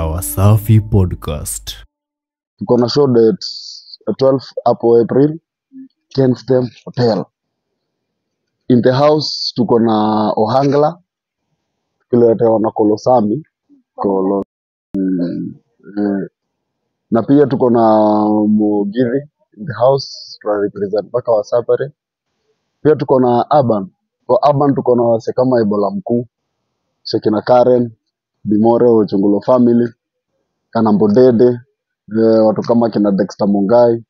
Wasafi Podcast. Tuko na show date 12 hapo April, Kenstem Hotel. In the house tuko na Ohangla, tukiletewa na Kolosami. Na pia tuko na Mugiri in the house, represent mpaka Wasapare. Pia tuko na Urban. Kwa Urban tuko na wase kama Ebola Mkuu, Shekina Karen, Bimore, Ochungulo family, Kanambo Dede, watu kama kina Dexter Mungai,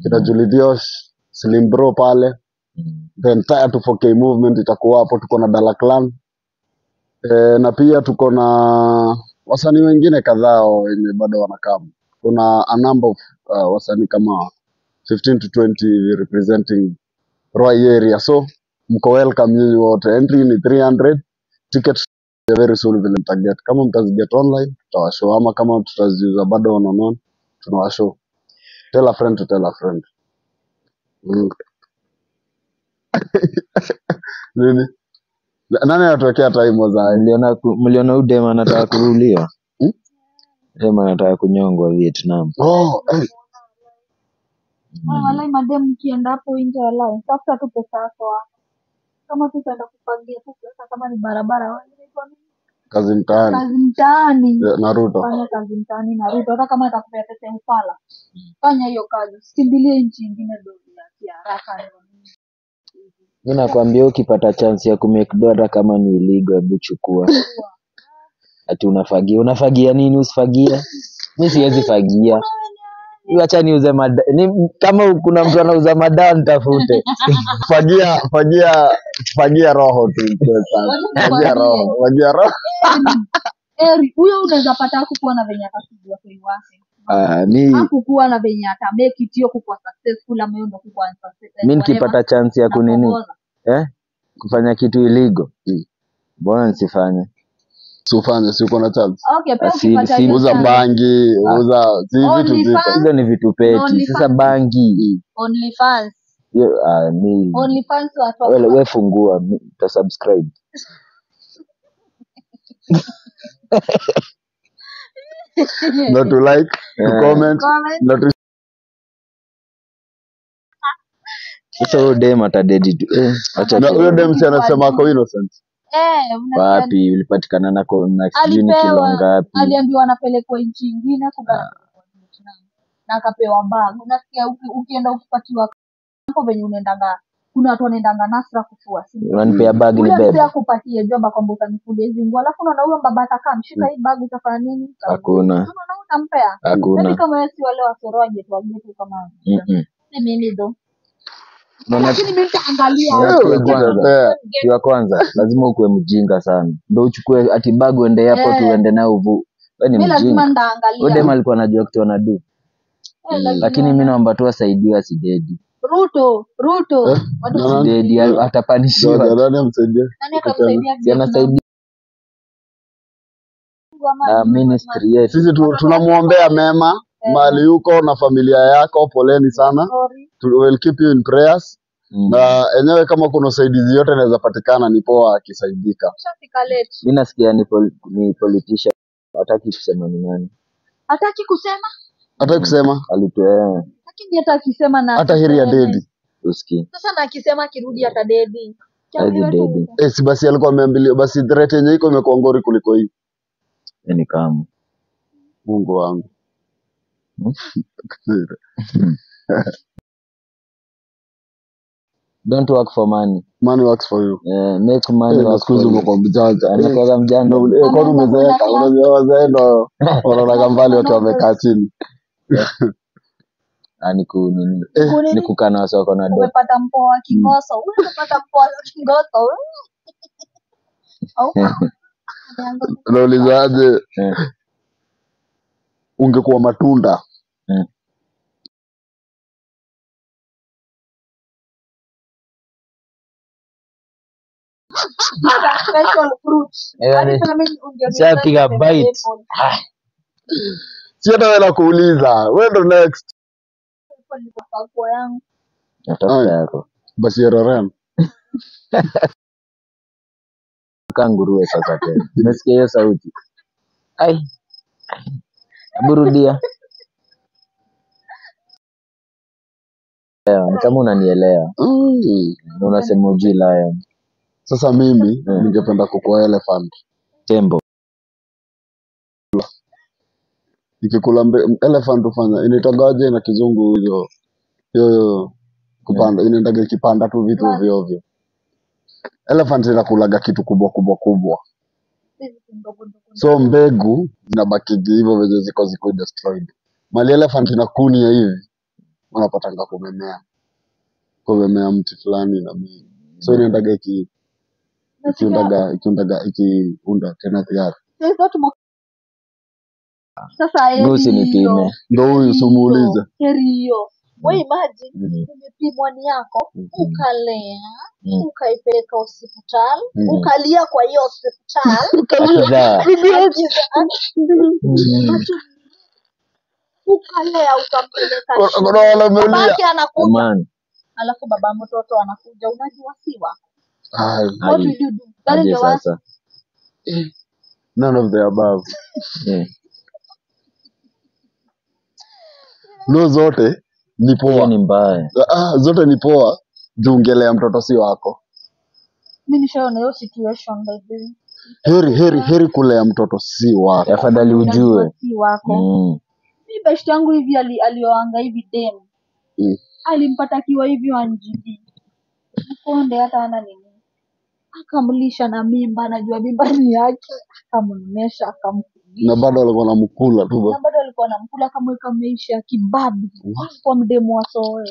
kina Julie Diosh, Slim Bro pale. The entire 24K movement itakuwa hapo. Tuko na Dala Clan. Na pia tuko na wasanii wengine kadhaa wenye bado wanakam. Kuna a number of wasanii kama 15 to 20 representing Roy area. So mko welcome nyinyi wote. Entry ni 300. Tickets very soon vile mtaget. Kama mtaziget online tutawashow, ama kama tutaziuza bado online tunawashow. Tell a friend to tell a friend. Nini? Nani anatokea time za Mliona udema anataka kuruliwa? Dema anataka kunyongwa Vietnam. Walai madem kienda hapo nje walai. Sasa tu pesa yako hapo. Kama tutaenda kupangia tu pesa kama ni barabara wale kazi mtaani. kazi mtaani. Naruto. Fanya kazi mtaani Naruto. Hata kama atakupea pesa mpala. Fanya hiyo kazi. Sikimbilie nchi nyingine ndio ya haraka. Mimi nakwambia ukipata chance ya kumake dola kama ni illegal hebu chukua. Ati unafagia nini usifagia? Mimi siwezi fagia. Acha niuze kama kuna mtu anauza madawa nitafute. Fagia roho tu sasa. Fagia roho. Huyo unaweza pata kukuwa na venye atakujua kwa wake. Hakukuwa na venye atamake it hiyo kukuwa successful ama hiyo ndio kukuwa successful. Mimi nikipata chance ya kunini? Kufanya kitu illegal. Mbona nisifanye? Sufanye si uko na chance. Okay, pia uza bangi, uza vitu vipi? Hizo ni vitu peti. Sasa bangi. OnlyFans. OnlyFans watu. Wewe fungua, ta subscribe. Not to like, to comment, not to so dem atadedi tu. Acha huyo dem si anasema ako innocent. Wapi ulipatikana na sijui kilo ngapi? Aliambiwa anapelekwa nchi nyingine na akapewa bag. Unasikia ukienda ukipatiwa hapo venye unaendanga, kuna watu wanaendanga Nasra kufua. Unanipea bag ni bebe. Unataka kupatia job kwamba utanikulia zingu. Alafu unaona huyo baba atakaa mshika hii bag utafanya nini? Hakuna. Unaona utampea. Hakuna. Kama wewe si wale wasoroaje tu wagetu kama. Si mimi ndo. Lakini mimi nitaangalia kwa kwanza lazima ukue mjinga sana. Ndio uchukue ati bag uende hapo tuende nao uvu. Wewe ni mjinga. Wewe dem alikuwa anajua kitu anadu. Lakini mimi naomba tu asaidiwe asidedi. Ruto. Asidedi atapanishiwa. Nani amsaidia? Nani akamsaidia? Anasaidia ministry yetu. Sisi tunamuombea mema mali yuko na familia yako, poleni sana. We'll keep you in prayers. Na enyewe kama kuna usaidizi yote inaweza patikana ni poa akisaidika. Mimi nasikia ni politician hataki kusema ni nani. Hataki kusema? Hataki kusema. Alitoa. Lakini hata akisema na hata heri ya dedi. Usikii. Sasa na akisema kirudi hata dedi. Si basi alikuwa ameambilia basi threat yenyewe iko imekuwa ngori kuliko hii. Ni kama Mungu wangu. Don't work for money. Money works for you. Make money work for you. Kwa mjanja. Anakuwa mjanja. Kwa umezeeka, unajua wazee ndo wanaona mbali watu wamekaa chini. Ani kunini? Ni kukana wasa wako na do. Umepata mpoa wa Kingoso. Umepata mpoa wa Kingoso. Naulizaje? Ungekuwa matunda. Special fruits. Piga bite. Si hata wewe nakuuliza. Wewe ndo next. Kwa yangu. Natafuta yako. Basi Roran. Kanguruwe sasa tena. Nasikia hiyo sauti. Ai. Burudia. Ni kama unanielewa. Unasema ujui lion. Sasa mimi ningependa kukuwa elephant. Tembo. Nikikula elephant ufanya inaitagaje na kizungu hiyo kupanda inaendaga ikipanda tu vitu ovyo ovyo. Elephant inakulaga kitu kubwa. So mbegu zinabaki hivyo venye ziko destroyed. Mali elephant inakunia hivi unapatanga kumemea mti fulani na mimi. So inaendaga ikiunda tena tayari. Sasa Gusi nipime. Ndio huyu sumuulize. Hiyo. Wewe imagine umepimwa ni yako, ukalea, ukaipeleka hospitali, ukalia kwa hiyo hospitali, ukalea ukampeleka. Babake anakuja. Alafu baba mtoto anakuja, unajua siwa. What will you do? Aje sasa. None of the above. No, zote ni poa. Hiyo ni mbaya. Zote ni poa. Jungelea mtoto si wako. Mimi nishaona hiyo situation baby. Heri kulea mtoto si wako. Afadhali ujue. Si wako. Mimi best yangu hivi alioanga hivi dem. Alimpata kiwa hivi 1GB. Mkonde hata ana nini. Akamlisha na mimba, anajua mimba ni yake. Akamnyesha, na bado alikuwa anamkula tu. Na bado alikuwa anamkula akamweka maisha kibabu. Kwa mdemu wa soe.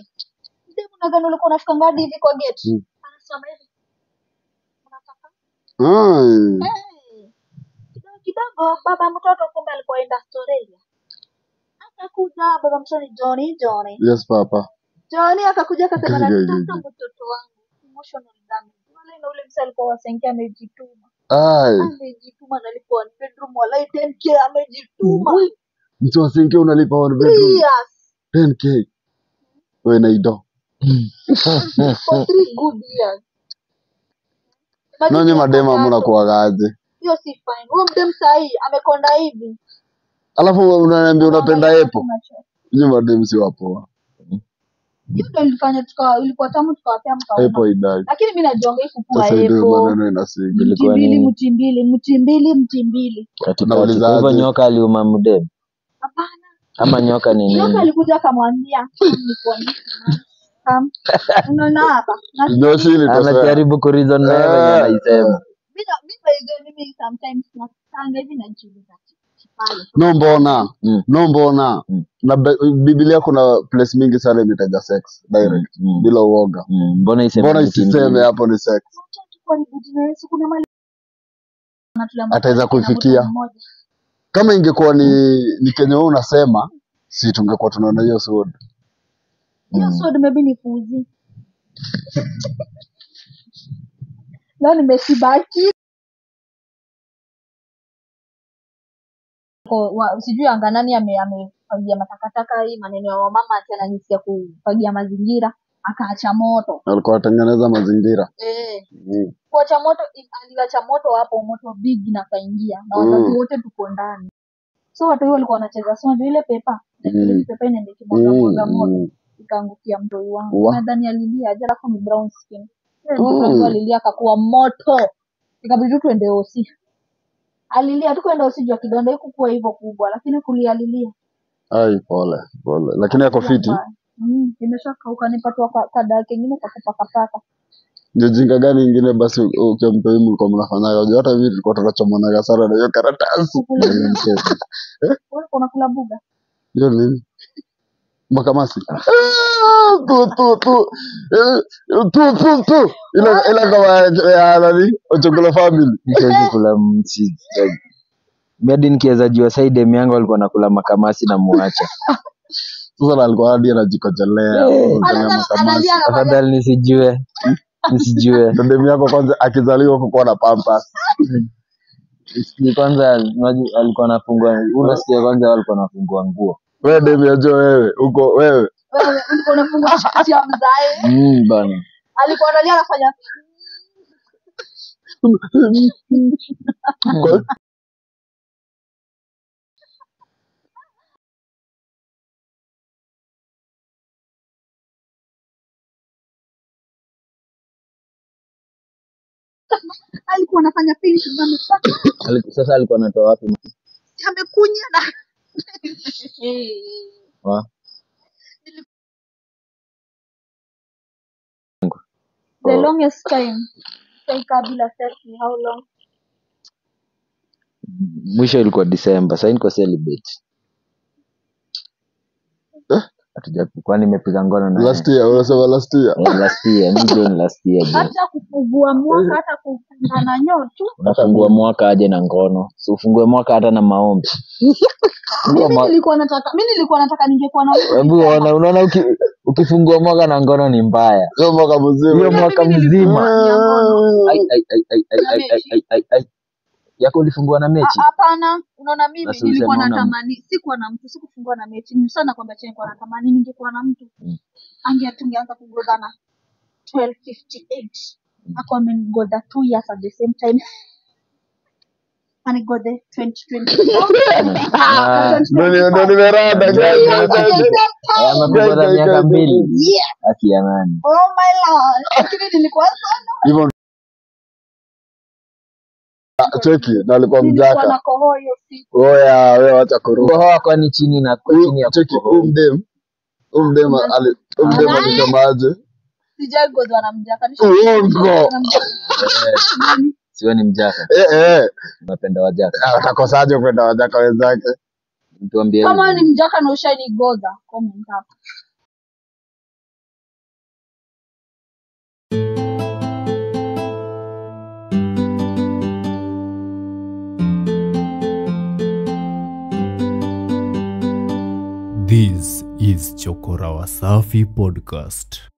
Mdemu nadhani ulikuwa unafika ngadi hivi kwa gate. Anasema hivi. Unataka? Kidogo baba mtoto kumbe alikuwa enda Australia. Akakuja baba mtoto Johnny. Yes papa. Johnny akakuja akasema nataka mtoto wangu. Emotional damage. Na ule msali kwa wasengia amejituma. Amejituma nalipa 1 bedroom wala 10k amejituma. Mtu wasengia unalipa 1 bedroom. Yes. 10k. Wewe na ido. For 3 good years. Nani madema mnakuagaje? Hiyo si fine. Huyo mdem sahi amekonda hivi. Alafu unaniambia unapenda epo. Ni madem si wapo. Hiyo ndio ilifanya ilikuwa tamu tukawapea mkaona. Epo idai. Lakini mimi najonga hiku kuwa epo. Sasa ndio maneno inasigi. Ilikuwa ni mtimbili. Katika hivyo nyoka aliuma mdem. Hapana. Ama nyoka ni nini? Nyoka alikuja akamwambia unaona hapa. Anajaribu kurizon na yeye anaisema. Mimi sometimes natanga hivi najiuliza. No mbona. Na Biblia kuna place mingi sana imetaja sex direct bila uoga. Mbona isiseme hapo ni sex? Ataweza kuifikia. Kama ingekuwa ni Kenya wewe unasema si tungekuwa tunaona hiyo sword. Hiyo sword maybe ni fuzi. Na nimesibaki. Sijui anga nani amefagia matakataka hii maneno ya mama ati ananisia kufagia mazingira akaacha moto. Alikuwa atengeneza mazingira. Kuacha moto aliacha moto hapo moto big na kaingia na watu wote tuko ndani. So watu wao walikuwa wanacheza so ile pepa. Ile pepa inaenda kimwaga moto ikaangukia mtoi wangu. Nadhani alilia aje alafu ni brown skin. Ndio alilia akakuwa moto. Ikabidi tuende hosi. Alilia tukwenda usijua kidonda hiko kuwa hivyo kubwa lakini kulialilia. Ai pole. Lakini yako fiti. Imeshakauka nipatwa kada kingine kwa kupaka. Ndio jinga gani nyingine basi ukimpa himu ulikuwa mnafanyaga? Unajua hata mimi nilikuwa tunachomanaga sana na hiyo karatasi. Wewe unakula buga? Hiyo nini? Makamasi. Ila kama ya nani? Ochokula family. Siwezi kula mchi. Mimi nikiweza jua side yangu alikuwa anakula makamasi na muacha. Sasa alikuwa hadi anajikojelea. Afadhali nisijue. Ndio yako kwanza akizaliwa kukuwa na pampers. Ni kwanza alikuwa anafungua. Unasikia kwanza alikuwa anafungua nguo. Wewe demi ajo wewe uko wewe. Wewe ulikuwa unafungua shati ya mzae. Bana. Alikuwa analia anafanya. alikuwa anafanya painting amepaka Sasa alikuwa anatoa wapi? amekunya na Wa? the longest time Saika bila selfie how long? Mwisho ilikuwa December. Sasa niko celibate. Hatujakuwa nimepiga ngono na Last year, unasema last year. last year, ni last year. Hata kufungua mwaka hata kufungana nyoto. Unafungua mwaka aje na ngono. Si ufungue mwaka hata na maombi. Mimi nilikuwa nataka ningekuwa na mtu. Hebu unaona ukifungua mwaka na ngono ni mbaya. Hiyo mwaka mzima. Hiyo mwaka mzima. Ai. Yako ulifungua na mechi? Hapana, unaona mimi nilikuwa natamani sikuwa na mtu, sikufungua na mechi. Ni sana kwamba chenye kwa natamani ningekuwa na mtu. Tungeanza kugodana 1258. Ako amenigoda 2 years at the same time. And got the 2020. Ndio nimerada guys. Amekuwa miaka 2. Aki ya nani? Oh my lord. Lakini nilikuwa sana. Hivyo cheki na alikuwa Nilikuwa mjaka. na kohoa hiyo siku. Oya, wewe acha kuruka. Kohoa kwani chini na chini ya Cheki umdem alisemaje? Sijagodwa na mjaka. Uongo. Siwe ni mjaka. Unapenda wajaka. Atakosaje kwenda wajaka wenzake? Tuambie. Kama ni mjaka na ushani goda, comment hapo. This is Chokora Wasafi Podcast.